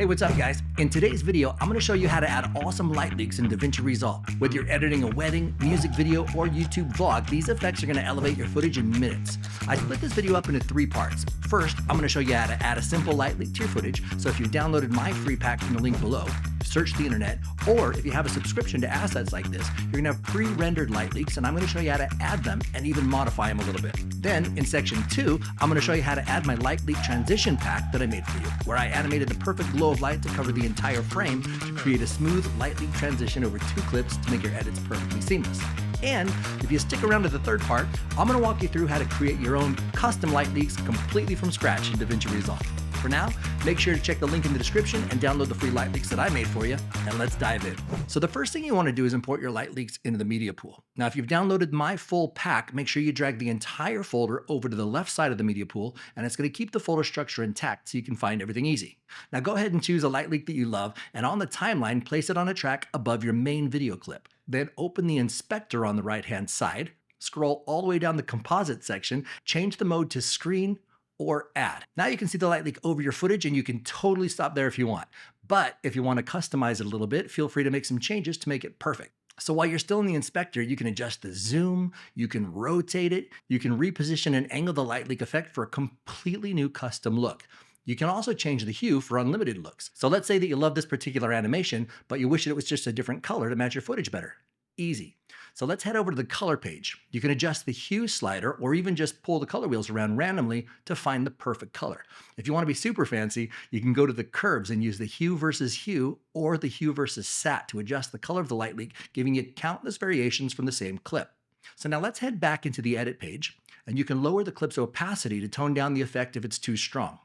Hey, what's up guys? In today's video, I'm gonna show you how to add awesome light leaks in DaVinci Resolve. Whether you're editing a wedding, music video, or YouTube vlog, these effects are gonna elevate your footage in minutes. I split this video up into 3 parts. First, I'm gonna show you how to add a simple light leak to your footage. So if you downloaded my free pack from the link below, search the internet, or if you have a subscription to assets like this, you're gonna have pre-rendered light leaks, and I'm gonna show you how to add them and even modify them a little bit. Then in section 2, I'm gonna show you how to add my light leak transition pack that I made for you, where I animated the perfect glow of light to cover the entire frame to create a smooth light leak transition over 2 clips to make your edits perfectly seamless. And if you stick around to the third part, I'm gonna walk you through how to create your own custom light leaks completely from scratch in DaVinci Resolve. For now, make sure to check the link in the description and download the free light leaks that I made for you, and let's dive in. So the first thing you want to do is import your light leaks into the media pool. Now, if you've downloaded my full pack, make sure you drag the entire folder over to the left side of the media pool, and it's going to keep the folder structure intact so you can find everything easy. Now go ahead and choose a light leak that you love, and on the timeline, place it on a track above your main video clip. Then open the inspector on the right-hand side, scroll all the way down the composite section, change the mode to screen, or add. Now you can see the light leak over your footage, and you can totally stop there if you want. But if you want to customize it a little bit, feel free to make some changes to make it perfect. So while you're still in the inspector, you can adjust the zoom, you can rotate it, you can reposition and angle the light leak effect for a completely new custom look. You can also change the hue for unlimited looks. So let's say that you love this particular animation, but you wish it was just a different color to match your footage better. Easy. So let's head over to the color page. You can adjust the hue slider or even just pull the color wheels around randomly to find the perfect color. If you want to be super fancy, you can go to the curves and use the hue versus hue or the hue versus sat to adjust the color of the light leak, giving you countless variations from the same clip. So now let's head back into the edit page, and you can lower the clip's opacity to tone down the effect if it's too strong.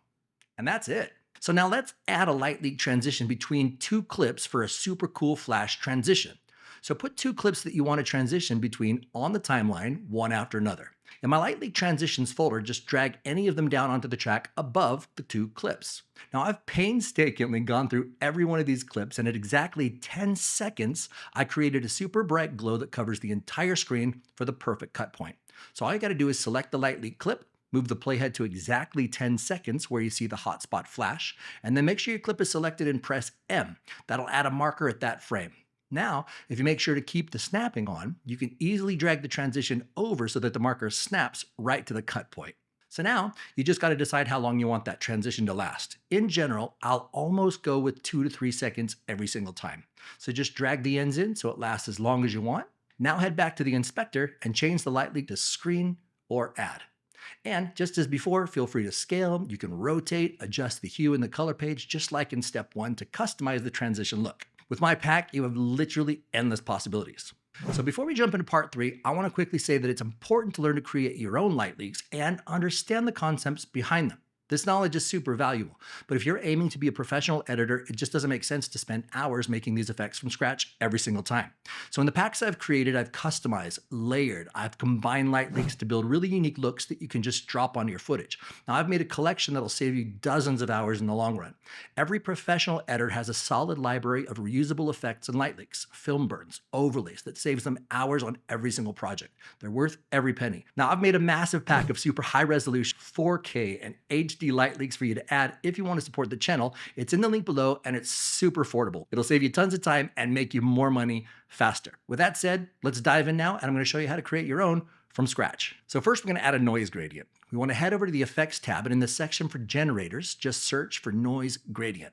And that's it. So now let's add a light leak transition between 2 clips for a super cool flash transition. So put 2 clips that you want to transition between on the timeline, one after another. In my light leak transitions folder, just drag any of them down onto the track above the 2 clips. Now I've painstakingly gone through every one of these clips, and at exactly 10 seconds, I created a super bright glow that covers the entire screen for the perfect cut point. So all you got to do is select the light leak clip, move the playhead to exactly 10 seconds where you see the hotspot flash, and then make sure your clip is selected and press M. That'll add a marker at that frame. Now, if you make sure to keep the snapping on, you can easily drag the transition over so that the marker snaps right to the cut point. So now, you just got to decide how long you want that transition to last. In general, I'll almost go with 2 to 3 seconds every single time. So just drag the ends in so it lasts as long as you want. Now head back to the inspector and change the light leak to screen or add. And just as before, feel free to scale. You can rotate, adjust the hue in the color page, just like in step 1 to customize the transition look. With my pack, you have literally endless possibilities. So before we jump into part 3, I want to quickly say that it's important to learn to create your own light leaks and understand the concepts behind them. This knowledge is super valuable, but if you're aiming to be a professional editor, it just doesn't make sense to spend hours making these effects from scratch every single time. So in the packs I've created, I've customized, layered, I've combined light leaks to build really unique looks that you can just drop onto your footage. Now I've made a collection that'll save you dozens of hours in the long run. Every professional editor has a solid library of reusable effects and light leaks, film burns, overlays that saves them hours on every single project. They're worth every penny. Now I've made a massive pack of super high resolution 4K and HD light leaks for you to add if you want to support the channel. It's in the link below, and it's super affordable. It'll save you tons of time and make you more money faster. With that said, let's dive in now, and I'm going to show you how to create your own from scratch. So first, we're going to add a noise gradient. We want to head over to the effects tab, and in the section for generators, just search for noise gradient.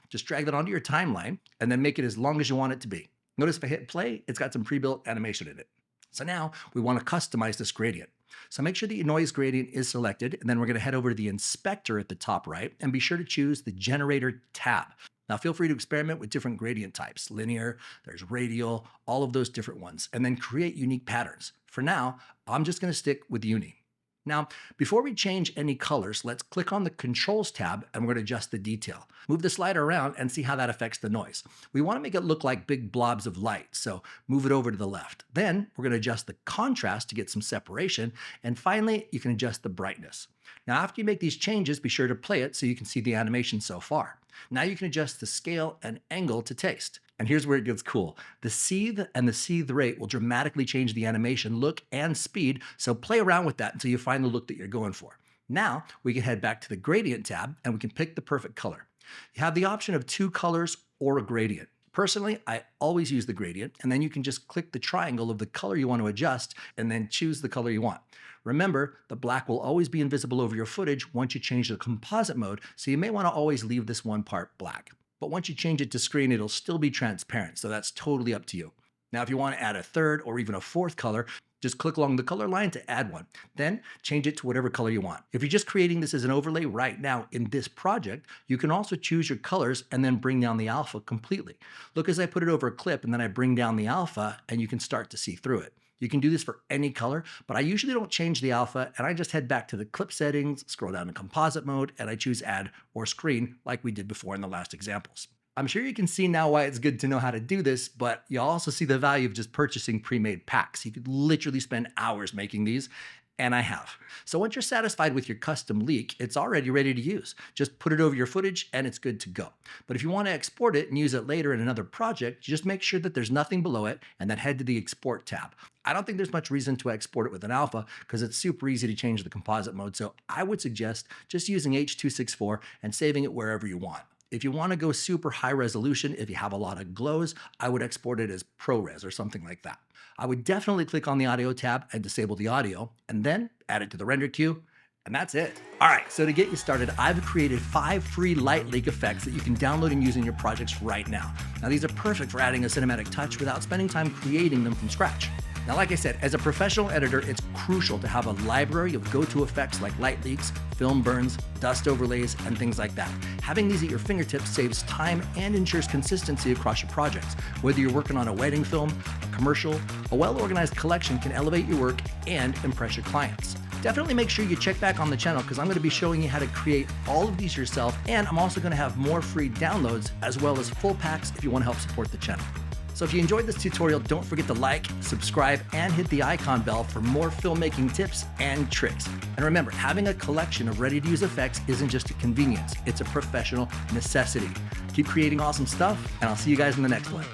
Just drag that onto your timeline and then make it as long as you want it to be. Notice if I hit play, it's got some pre-built animation in it. So now we want to customize this gradient. So make sure that your noise gradient is selected, and then we're going to head over to the inspector at the top right and be sure to choose the generator tab. Now feel free to experiment with different gradient types, linear, there's radial, all of those different ones, and then create unique patterns. For now, I'm just going to stick with uni. Now, before we change any colors, let's click on the Controls tab and we're going to adjust the detail. Move the slider around and see how that affects the noise. We want to make it look like big blobs of light, so move it over to the left. Then we're going to adjust the contrast to get some separation, and finally, you can adjust the brightness. Now, after you make these changes, be sure to play it so you can see the animation so far. Now you can adjust the scale and angle to taste. And here's where it gets cool. The seethe and the seethe rate will dramatically change the animation look and speed, so play around with that until you find the look that you're going for. Now we can head back to the gradient tab and we can pick the perfect color. You have the option of 2 colors or a gradient. Personally, I always use the gradient, and then you can just click the triangle of the color you want to adjust and then choose the color you want. Remember, the black will always be invisible over your footage once you change the composite mode, so you may want to always leave this one part black. But once you change it to screen, it'll still be transparent, so that's totally up to you. Now, if you want to add a third or even a fourth color, just click along the color line to add one. Then change it to whatever color you want. If you're just creating this as an overlay right now in this project, you can also choose your colors and then bring down the alpha completely. Look as I put it over a clip and then I bring down the alpha and you can start to see through it. You can do this for any color, but I usually don't change the alpha and I just head back to the clip settings, scroll down to composite mode, and I choose add or screen like we did before in the last examples. I'm sure you can see now why it's good to know how to do this, but you'll also see the value of just purchasing pre-made packs. You could literally spend hours making these, and I have. So once you're satisfied with your custom leak, it's already ready to use. Just put it over your footage and it's good to go. But if you want to export it and use it later in another project, just make sure that there's nothing below it and then head to the export tab. I don't think there's much reason to export it with an alpha because it's super easy to change the composite mode, so I would suggest just using H.264 and saving it wherever you want. If you want to go super high resolution, if you have a lot of glows, I would export it as ProRes or something like that. I would definitely click on the audio tab and disable the audio, and then add it to the render queue, and that's it. All right, so to get you started, I've created 5 free light leak effects that you can download and use in your projects right now. Now, these are perfect for adding a cinematic touch without spending time creating them from scratch. Now, like I said, as a professional editor, it's crucial to have a library of go-to effects like light leaks, film burns, dust overlays, and things like that. Having these at your fingertips saves time and ensures consistency across your projects. Whether you're working on a wedding film, a commercial, a well-organized collection can elevate your work and impress your clients. Definitely make sure you check back on the channel because I'm going to be showing you how to create all of these yourself, and I'm also going to have more free downloads as well as full packs if you want to help support the channel. So if you enjoyed this tutorial, don't forget to like, subscribe, and hit the icon bell for more filmmaking tips and tricks. And remember, having a collection of ready-to-use effects isn't just a convenience, it's a professional necessity. Keep creating awesome stuff, and I'll see you guys in the next one.